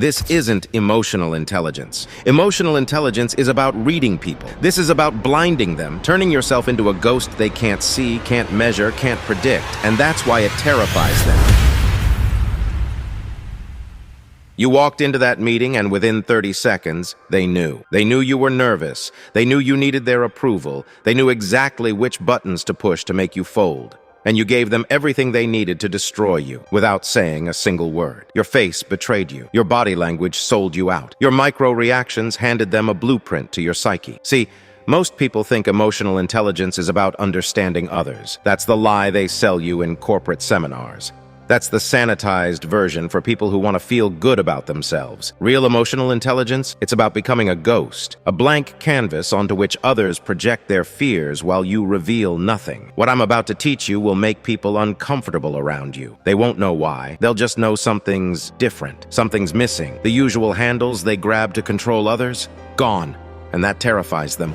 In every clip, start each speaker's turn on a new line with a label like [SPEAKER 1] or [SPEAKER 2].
[SPEAKER 1] This isn't emotional intelligence. Emotional intelligence is about reading people. This is about blinding them, turning yourself into a ghost they can't see, can't measure, can't predict, and that's why it terrifies them. You walked into that meeting and within 30 seconds, they knew. They knew you were nervous. They knew you needed their approval. They knew exactly which buttons to push to make you fold. And you gave them everything they needed to destroy you without saying a single word. Your face betrayed you. Your body language sold you out. Your micro-reactions handed them a blueprint to your psyche. See, most people think emotional intelligence is about understanding others. That's the lie they sell you in corporate seminars. That's the sanitized version for people who want to feel good about themselves. Real emotional intelligence, it's about becoming a ghost, a blank canvas onto which others project their fears while you reveal nothing. What I'm about to teach you will make people uncomfortable around you. They won't know why. They'll just know something's different, something's missing. The usual handles they grab to control others, gone, and that terrifies them.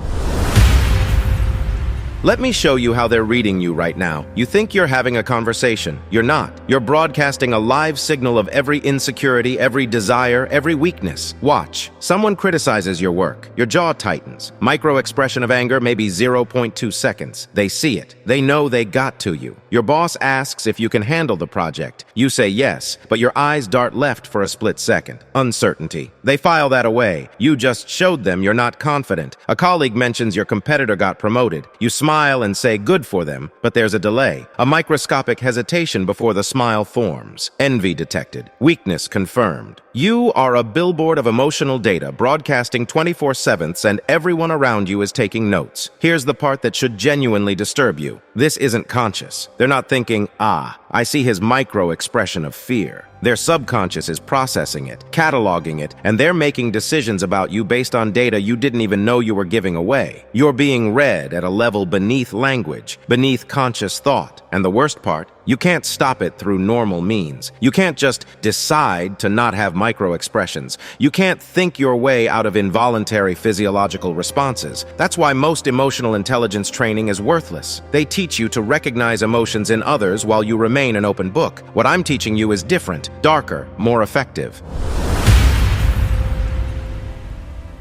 [SPEAKER 1] Let me show you how they're reading you right now. You think you're having a conversation. You're not. You're broadcasting a live signal of every insecurity, every desire, every weakness. Watch. Someone criticizes your work. Your jaw tightens. Micro-expression of anger, maybe 0.2 seconds. They see it. They know they got to you. Your boss asks if you can handle the project. You say yes, but your eyes dart left for a split second. Uncertainty. They file that away. You just showed them you're not confident. A colleague mentions your competitor got promoted. You smile and say good for them, but there's a delay. A microscopic hesitation before the smile forms. Envy detected. Weakness confirmed. You are a billboard of emotional data broadcasting 24/7 and everyone around you is taking notes. Here's the part that should genuinely disturb you. This isn't conscious. They're not thinking, I see his micro-expression of fear. Their subconscious is processing it, cataloging it, and they're making decisions about you based on data you didn't even know you were giving away. You're being read at a level beneath language, beneath conscious thought. And the worst part, you can't stop it through normal means. You can't just decide to not have micro-expressions. You can't think your way out of involuntary physiological responses. That's why most emotional intelligence training is worthless. They teach you to recognize emotions in others while you remain an open book. What I'm teaching you is different, darker, more effective.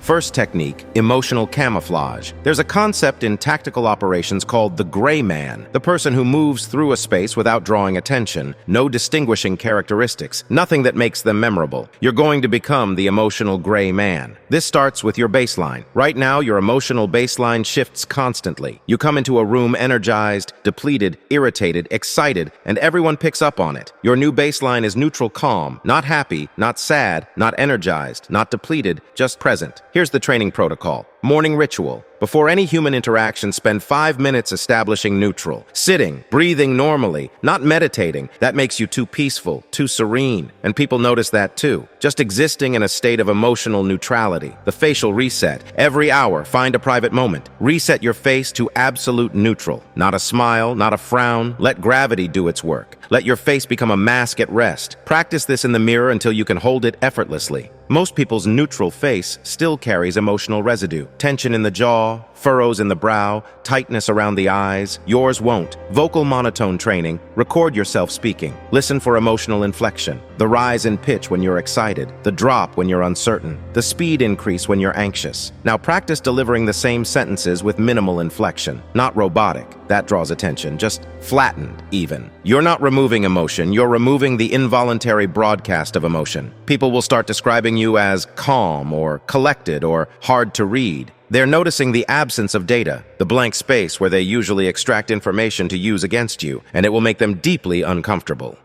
[SPEAKER 1] First technique, emotional camouflage. There's a concept in tactical operations called the gray man, the person who moves through a space without drawing attention, no distinguishing characteristics, nothing that makes them memorable. You're going to become the emotional gray man. This starts with your baseline. Right now, your emotional baseline shifts constantly. You come into a room energized, depleted, irritated, excited, and everyone picks up on it. Your new baseline is neutral calm, not happy, not sad, not energized, not depleted, just present. Here's the training protocol. Morning ritual. Before any human interaction, spend 5 minutes establishing neutral. Sitting, breathing normally, not meditating. That makes you too peaceful, too serene. And people notice that too. Just existing in a state of emotional neutrality. The facial reset. Every hour, find a private moment. Reset your face to absolute neutral. Not a smile, not a frown. Let gravity do its work. Let your face become a mask at rest. Practice this in the mirror until you can hold it effortlessly. Most people's neutral face still carries emotional residue. Tension in the jaw, furrows in the brow, tightness around the eyes. Yours won't. Vocal monotone training. Record yourself speaking. Listen for emotional inflection. The rise in pitch when you're excited. The drop when you're uncertain. The speed increase when you're anxious. Now practice delivering the same sentences with minimal inflection. Not robotic. That draws attention. Just flattened, even. You're not removing emotion. You're removing the involuntary broadcast of emotion. People will start describing you as calm or collected or hard to read. They're noticing the absence of data, the blank space where they usually extract information to use against you, and it will make them deeply uncomfortable.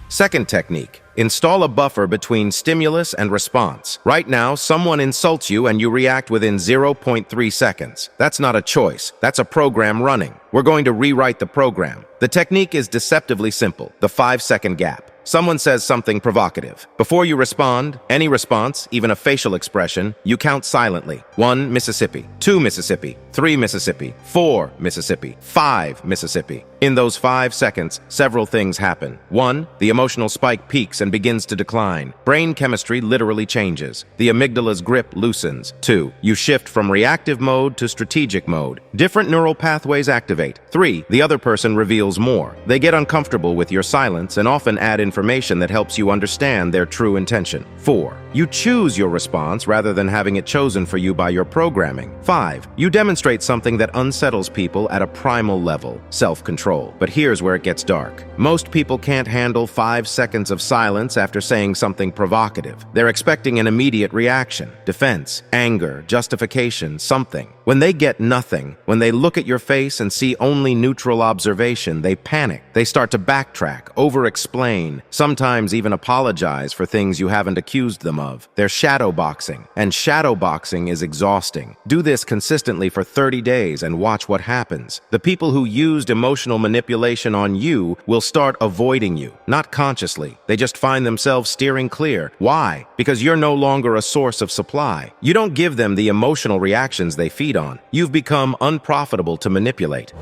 [SPEAKER 1] Second technique. Install a buffer between stimulus and response. Right now, someone insults you and you react within 0.3 seconds. That's not a choice. That's a program running. We're going to rewrite the program. The technique is deceptively simple, the 5-second gap. Someone says something provocative. Before you respond, any response, even a facial expression, you count silently. 1 Mississippi, 2 Mississippi, 3 Mississippi, 4 Mississippi, 5 Mississippi. In those 5 seconds, several things happen. 1, the emotional spike peaks and begins to decline. Brain chemistry literally changes. The amygdala's grip loosens. 2, you shift from reactive mode to strategic mode. Different neural pathways activate. activate. 3. The other person reveals more. They get uncomfortable with your silence and often add information that helps you understand their true intention. 4. You choose your response rather than having it chosen for you by your programming. 5. You demonstrate something that unsettles people at a primal level, self-control. But here's where it gets dark. Most people can't handle 5 seconds of silence after saying something provocative. They're expecting an immediate reaction, defense, anger, justification, something. When they get nothing, when they look at your face and see only neutral observation, they panic. They start to backtrack, over-explain, sometimes even apologize for things you haven't accused them of. They're shadowboxing, and shadowboxing is exhausting. Do this consistently for 30 days and watch what happens. The people who used emotional manipulation on you will start avoiding you, not consciously. They just find themselves steering clear. Why? Because you're no longer a source of supply. You don't give them the emotional reactions they feed on. You've become unprofitable to manipulate.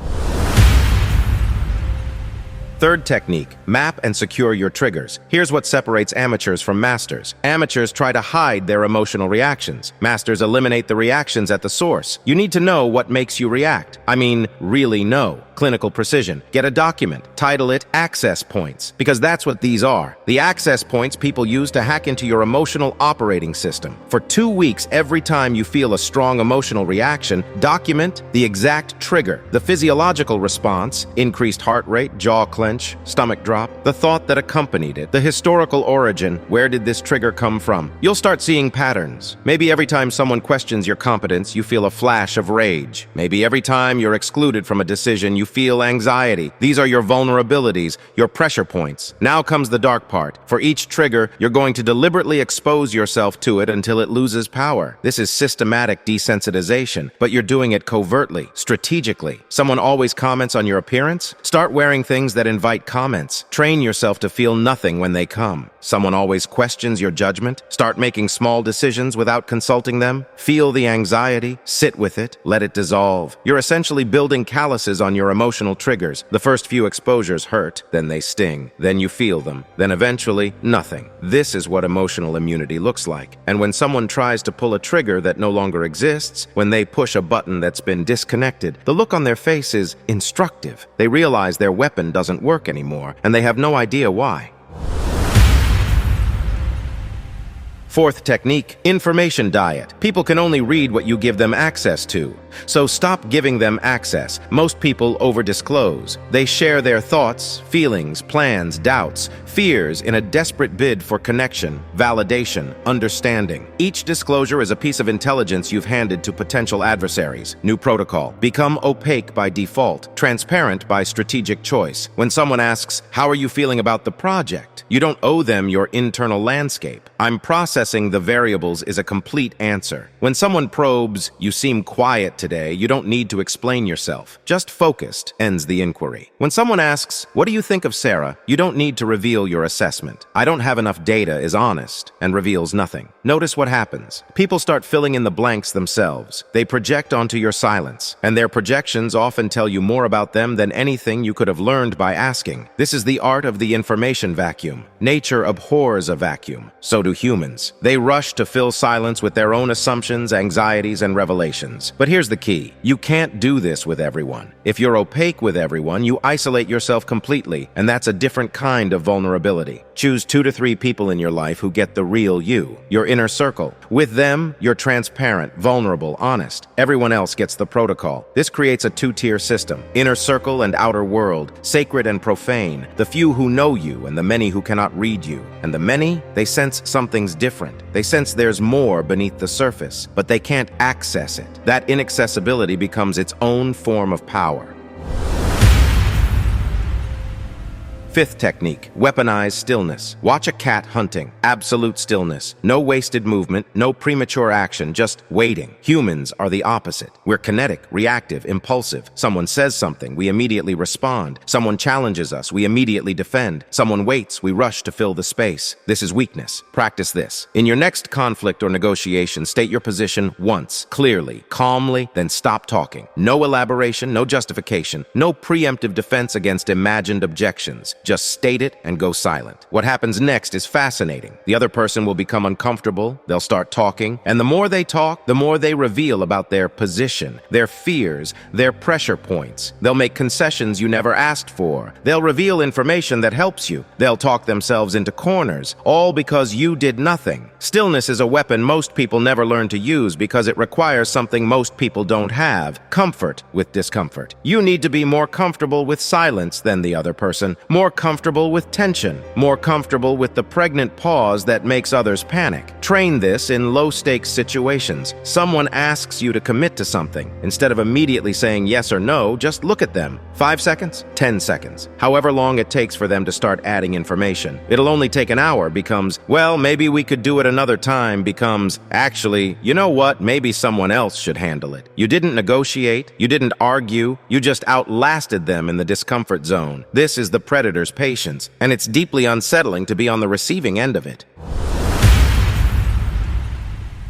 [SPEAKER 1] Third technique, map and secure your triggers. Here's what separates amateurs from masters. Amateurs try to hide their emotional reactions. Masters eliminate the reactions at the source. You need to know what makes you react. I mean, really know. Clinical precision. Get a document. Title it Access Points, because that's what these are. The access points people use to hack into your emotional operating system. For 2 weeks, every time you feel a strong emotional reaction, document the exact trigger, the physiological response, increased heart rate, jaw clench, stomach drop, the thought that accompanied it, the historical origin, where did this trigger come from? You'll start seeing patterns. Maybe every time someone questions your competence, you feel a flash of rage. Maybe every time you're excluded from a decision, you feel anxiety. These are your vulnerabilities, your pressure points. Now comes the dark part. For each trigger, you're going to deliberately expose yourself to it until it loses power. This is systematic desensitization, but you're doing it covertly, strategically. Someone always comments on your appearance? Start wearing things that invite comments. Train yourself to feel nothing when they come. Someone always questions your judgment? Start making small decisions without consulting them. Feel the anxiety, sit with it, let it dissolve. You're essentially building calluses on your emotional triggers. The first few exposures hurt, then they sting, then you feel them, then eventually, nothing. This is what emotional immunity looks like. And when someone tries to pull a trigger that no longer exists, when they push a button that's been disconnected, the look on their face is instructive. They realize their weapon doesn't work anymore, and they have no idea why. Fourth technique, information diet. People can only read what you give them access to. So stop giving them access. Most people over-disclose. They share their thoughts, feelings, plans, doubts, fears in a desperate bid for connection, validation, understanding. Each disclosure is a piece of intelligence you've handed to potential adversaries. New protocol. Become opaque by default, transparent by strategic choice. When someone asks, "How are you feeling about the project?" you don't owe them your internal landscape. "I'm processing the variables" is a complete answer. When someone probes, "You seem quiet today," you don't need to explain yourself. Just focused ends the inquiry. When someone asks, "What do you think of Sarah?" you don't need to reveal your assessment. "I don't have enough data" is honest and reveals nothing. Notice what happens. People start filling in the blanks themselves. They project onto your silence, and their projections often tell you more about them than anything you could have learned by asking. This is the art of the information vacuum. Nature abhors a vacuum. So do humans. They rush to fill silence with their own assumptions, anxieties, and revelations. But here's the key. You can't do this with everyone. If you're opaque with everyone, you isolate yourself completely, and that's a different kind of vulnerability. Choose 2 to 3 people in your life who get the real you, your inner circle. With them, you're transparent, vulnerable, honest. Everyone else gets the protocol. This creates a 2-tier system. Inner circle and outer world, sacred and profane. The few who know you and the many who cannot read you. And the many, they sense something's different. They sense there's more beneath the surface, but they can't access it. That inaccessibility becomes its own form of power. Fifth technique, weaponize stillness. Watch a cat hunting. Absolute stillness. No wasted movement, no premature action, just waiting. Humans are the opposite. We're kinetic, reactive, impulsive. Someone says something, we immediately respond. Someone challenges us, we immediately defend. Someone waits, we rush to fill the space. This is weakness. Practice this. In your next conflict or negotiation, state your position once, clearly, calmly, then stop talking. No elaboration, no justification, no preemptive defense against imagined objections. Just state it and go silent. What happens next is fascinating. The other person will become uncomfortable, they'll start talking, and the more they talk, the more they reveal about their position, their fears, their pressure points. They'll make concessions you never asked for. They'll reveal information that helps you. They'll talk themselves into corners, all because you did nothing. Stillness is a weapon most people never learn to use because it requires something most people don't have: comfort with discomfort. You need to be more comfortable with silence than the other person, more comfortable with tension, more comfortable with the pregnant pause that makes others panic. Train this in low-stakes situations. Someone asks you to commit to something. Instead of immediately saying yes or no, just look at them. 5 seconds, 10 seconds. However long it takes for them to start adding information. It'll only take an hour becomes, well, maybe we could do it another time becomes, actually, you know what, maybe someone else should handle it. You didn't negotiate, you didn't argue, you just outlasted them in the discomfort zone. This is the predator's patience, and it's deeply unsettling to be on the receiving end of it.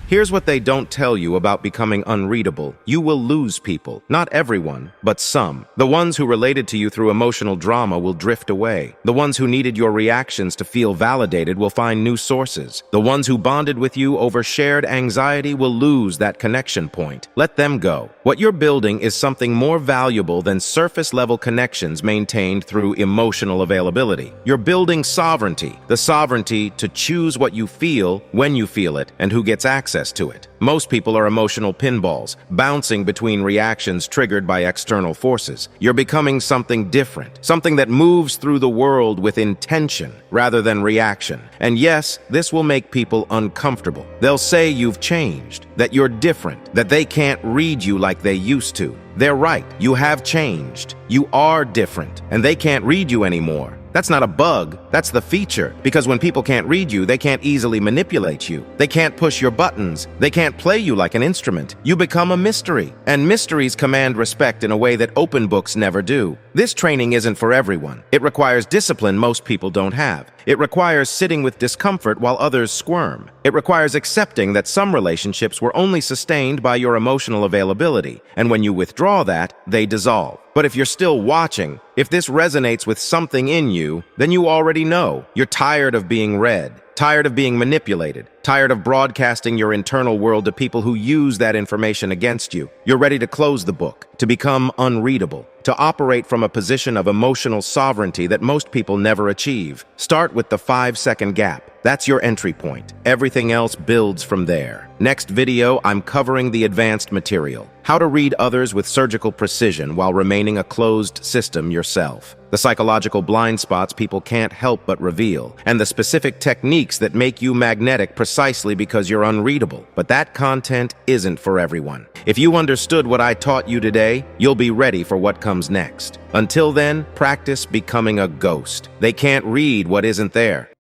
[SPEAKER 1] Here's what they don't tell you about becoming unreadable. You will lose people. Not everyone, but some. The ones who related to you through emotional drama will drift away. The ones who needed your reactions to feel validated will find new sources. The ones who bonded with you over shared anxiety will lose that connection point. Let them go. What you're building is something more valuable than surface-level connections maintained through emotional availability. You're building sovereignty, the sovereignty to choose what you feel, when you feel it, and who gets access to it. Most people are emotional pinballs, bouncing between reactions triggered by external forces. You're becoming something different, something that moves through the world with intention rather than reaction. And yes, this will make people uncomfortable. They'll say you've changed, that you're different, that they can't read you like they used to. They're right. You have changed. You are different, and they can't read you anymore. That's not a bug, that's the feature. Because when people can't read you, they can't easily manipulate you. They can't push your buttons. They can't play you like an instrument. You become a mystery. And mysteries command respect in a way that open books never do. This training isn't for everyone. It requires discipline most people don't have. It requires sitting with discomfort while others squirm. It requires accepting that some relationships were only sustained by your emotional availability, and when you withdraw that, they dissolve. But if you're still watching, if this resonates with something in you, then you already know. You're tired of being read, tired of being manipulated, tired of broadcasting your internal world to people who use that information against you. You're ready to close the book, to become unreadable, to operate from a position of emotional sovereignty that most people never achieve. Start with the 5-second gap. That's your entry point. Everything else builds from there. Next video, I'm covering the advanced material. How to read others with surgical precision while remaining a closed system yourself. The psychological blind spots people can't help but reveal, and the specific techniques that make you magnetic precisely because you're unreadable. But that content isn't for everyone. If you understood what I taught you today, you'll be ready for what comes next. Until then, practice becoming a ghost. They can't read what isn't there.